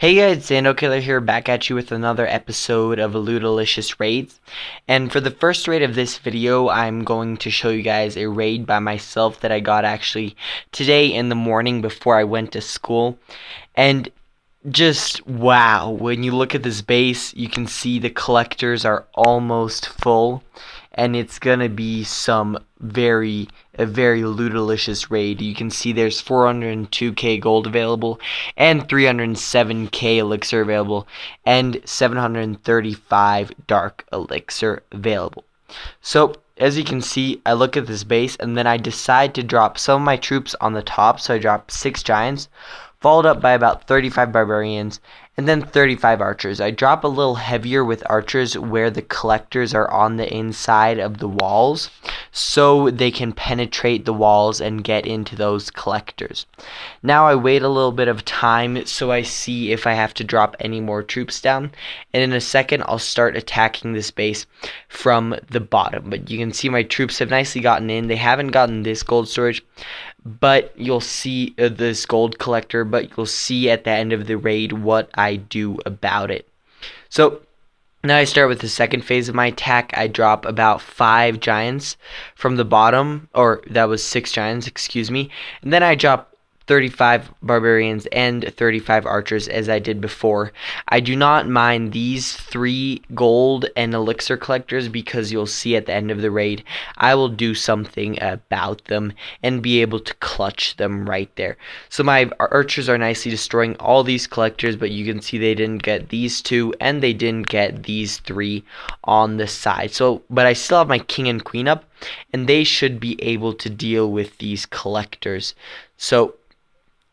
Hey guys, it's Andokiller here, back at you with another episode of Lootalicious raids. And for the first raid of this video, I'm going to show you guys a raid by myself that I got actually today in the morning before I went to school. And just wow, when you look at this base, you can see the collectors are almost full. And it's gonna be a very Lootalicious raid. You can see there's 402k gold available, and 307k elixir available, and 735 dark elixir available. So as you can see, I look at this base and then I decide to drop some of my troops on the top. So I drop 6 giants, followed up by about 35 barbarians, and then 35 archers. I drop a little heavier with archers where the collectors are on the inside of the walls, so they can penetrate the walls and get into those collectors. Now I wait a little bit of time so I see if I have to drop any more troops down, and in a second I'll start attacking this base from the bottom. But you can see my troops have nicely gotten in. They haven't gotten this gold storage, but you'll see this gold collector, but you'll see at the end of the raid what I do about it. So now I start with the second phase of my attack. I drop about 5 giants from the bottom, or that was 6 giants, excuse me, and then I drop 35 barbarians and 35 archers as I did before. I do not mind these 3 gold and elixir collectors because you'll see at the end of the raid I will do something about them and be able to clutch them right there. So my archers are nicely destroying all these collectors, but you can see they didn't get these 2 and they didn't get these 3 on the side. But I still have my king and queen up, and they should be able to deal with these collectors. So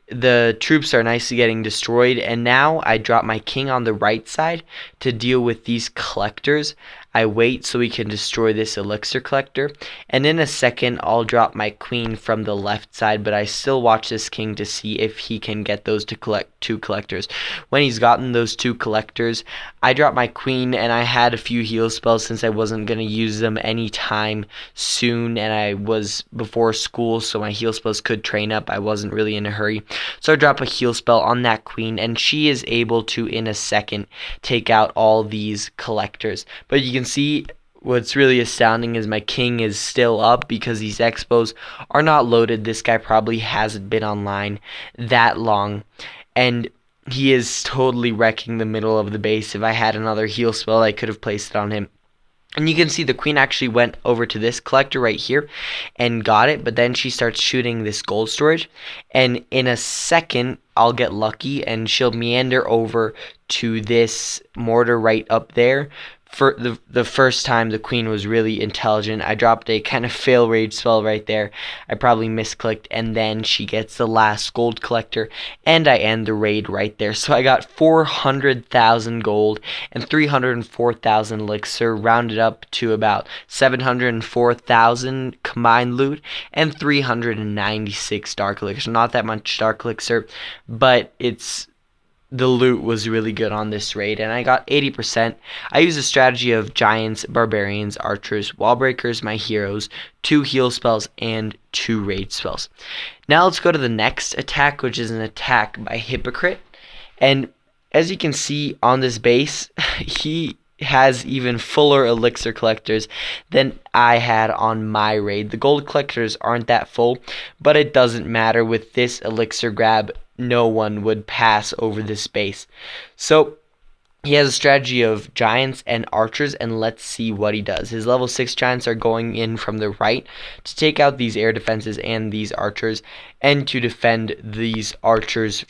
the troops are nicely getting destroyed, and now I drop my king on the right side to deal with these collectors. I wait so we can destroy this elixir collector, and in a second I'll drop my queen from the left side, but I still watch this king to see if he can get those to collect 2 collectors. When he's gotten those 2 collectors, I drop my queen, and I had a few heal spells since I wasn't going to use them anytime soon, and I was before school, so my heal spells could train up. I wasn't really in a hurry, so I drop a heal spell on that queen, and she is able to in a second take out all these collectors. But you can see what's really astounding is my king is still up because these expos are not loaded. This guy probably hasn't been online that long, and he is totally wrecking the middle of the base. If I had another heal spell, I could have placed it on him. And you can see the queen actually went over to this collector right here and got it, but then she starts shooting this gold storage, and in a second I'll get lucky and she'll meander over to this mortar right up there. For the first time, the queen was really intelligent. I dropped a kind of fail rage spell right there. I probably misclicked, and then she gets the last gold collector, and I end the raid right there. So I got 400,000 gold and 304,000 elixir, rounded up to about 704,000 combined loot, and 396 dark elixir. Not that much dark elixir, but the loot was really good on this raid, and I got 80%. I used a strategy of giants, barbarians, archers, wall breakers, my heroes, 2 heal spells, and 2 rage spells. Now let's go to the next attack, which is an attack by Hypocrite. And as you can see on this base, he has even fuller elixir collectors than I had on my raid. The gold collectors aren't that full, but it doesn't matter. With this elixir grab, no one would pass over this base. So he has a strategy of giants and archers, and let's see what he does. His level 6 giants are going in from the right to take out these air defenses and these archers, and to defend these archers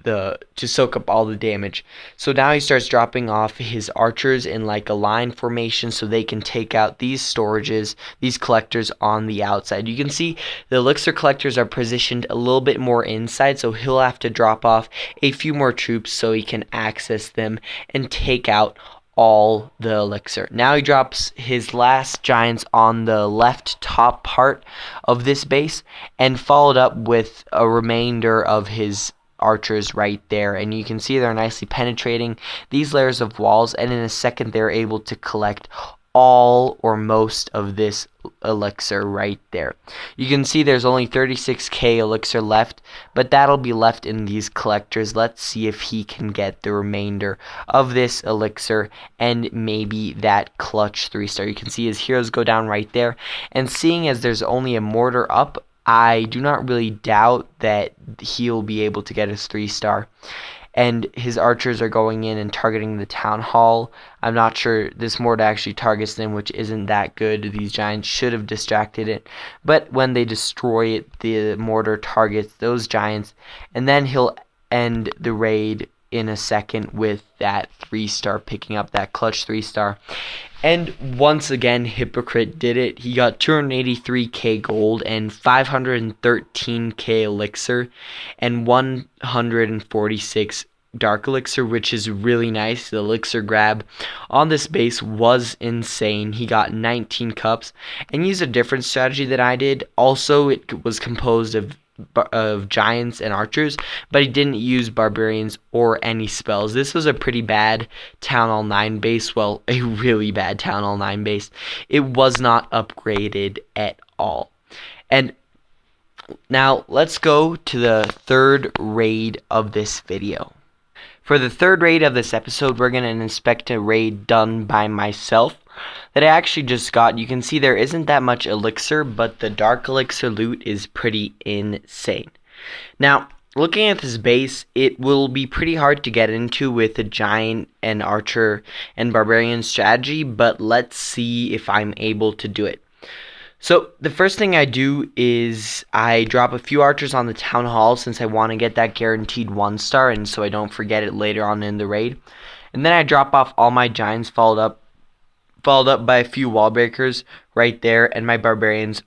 to soak up all the damage. So now he starts dropping off his archers in like a line formation so they can take out these storages, these collectors on the outside. You can see the elixir collectors are positioned a little bit more inside, so he'll have to drop off a few more troops so he can access them and take out all the elixir. Now he drops his last giants on the left top part of this base, and followed up with a remainder of his archers right there, and you can see they're nicely penetrating these layers of walls, and in a second they're able to collect all or most of this elixir right there. You can see there's only 36k elixir left, but that'll be left in these collectors. Let's see if he can get the remainder of this elixir and maybe that clutch 3-star. You can see his heroes go down right there, and seeing as there's only a mortar up, I do not really doubt that he'll be able to get his 3-star. And his archers are going in and targeting the town hall. I'm not sure this mortar actually targets them, which isn't that good. These giants should have distracted it, but when they destroy it, the mortar targets those giants, and then he'll end the raid in a second with that 3-star, picking up that clutch 3-star. And once again, Hypocrite did it. He got 283k gold and 513k elixir and 146 dark elixir, which is really nice. The elixir grab on this base was insane. He got 19 cups and used a different strategy than I did. Also, it was composed of giants and archers, but he didn't use barbarians or any spells. This was a pretty bad Town Hall 9 base. Well, a really bad Town Hall 9 base. It was not upgraded at all. And now let's go to the third raid of this video. For the third raid of this episode, we're going to inspect a raid done by myself that I actually just got. You can see there isn't that much elixir, but the dark elixir loot is pretty insane. Now, looking at this base, it will be pretty hard to get into with a giant and archer and barbarian strategy, but let's see if I'm able to do it. So the first thing I do is I drop a few archers on the town hall since I want to get that guaranteed 1-star, and so I don't forget it later on in the raid. And then I drop off all my giants, followed up by a few wall breakers right there, and my barbarians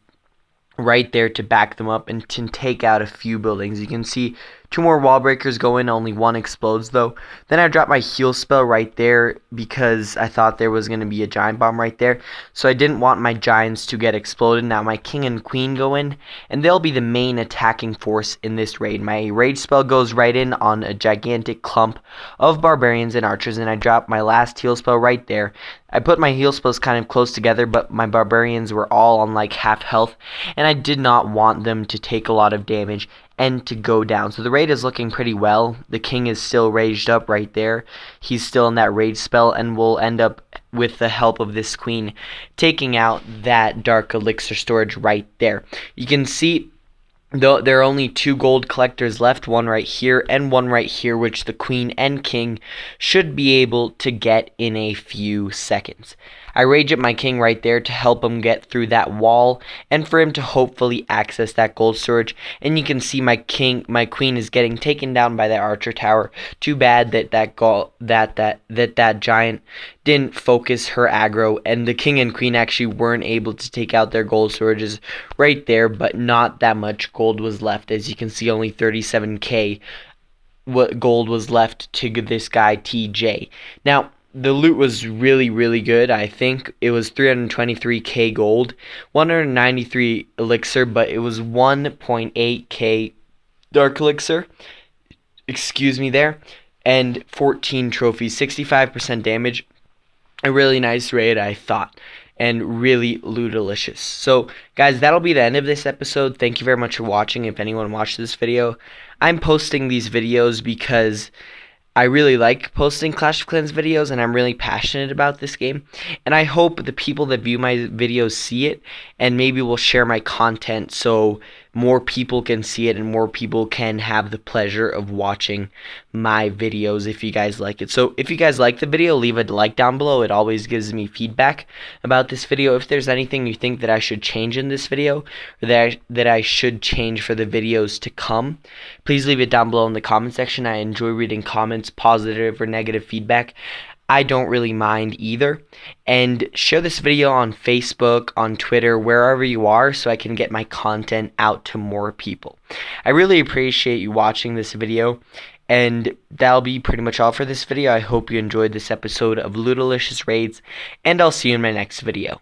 right there to back them up and to take out a few buildings. You can see 2 more wall breakers go in, only 1 explodes though. Then I drop my heal spell right there because I thought there was going to be a giant bomb right there, so I didn't want my giants to get exploded. Now my king and queen go in, and they'll be the main attacking force in this raid. My rage spell goes right in on a gigantic clump of barbarians and archers, and I drop my last heal spell right there. I put my heal spells kind of close together, but my barbarians were all on like half health, and I did not want them to take a lot of damage and to go down. So the raid is looking pretty well. The king is still raged up right there. He's still in that rage spell, and will end up, with the help of this queen, taking out that dark elixir storage right there. You can see though there are only 2 gold collectors left, one right here and one right here, which the queen and king should be able to get in a few seconds. I rage up my king right there to help him get through that wall and for him to hopefully access that gold storage. And you can see my queen is getting taken down by that archer tower. Too bad that that giant didn't focus her aggro, and the king and queen actually weren't able to take out their gold storages right there, but not that much gold was left. As you can see, only 37k what gold was left to this guy TJ. Now the loot was really good. I think it was 323k gold, 193 elixir, but it was 1.8k dark elixir, excuse me there, and 14 trophies, 65% damage. A really nice raid, I thought, and really Lootalicious. So guys, that'll be the end of this episode. Thank you very much for watching. If anyone watched this video, I'm posting these videos because I really like posting Clash of Clans videos, and I'm really passionate about this game, and I hope the people that view my videos see it and maybe will share my content so more people can see it and more people can have the pleasure of watching my videos if you guys like it. So if you guys like the video, leave a like down below. It always gives me feedback about this video. If there's anything you think that I should change in this video, or that I should change for the videos to come, please leave it down below in the comment section. I enjoy reading comments, positive or negative feedback. I don't really mind either. And share this video on Facebook, on Twitter, wherever you are, so I can get my content out to more people. I really appreciate you watching this video, and that'll be pretty much all for this video. I hope you enjoyed this episode of Lootalicious Raids, and I'll see you in my next video.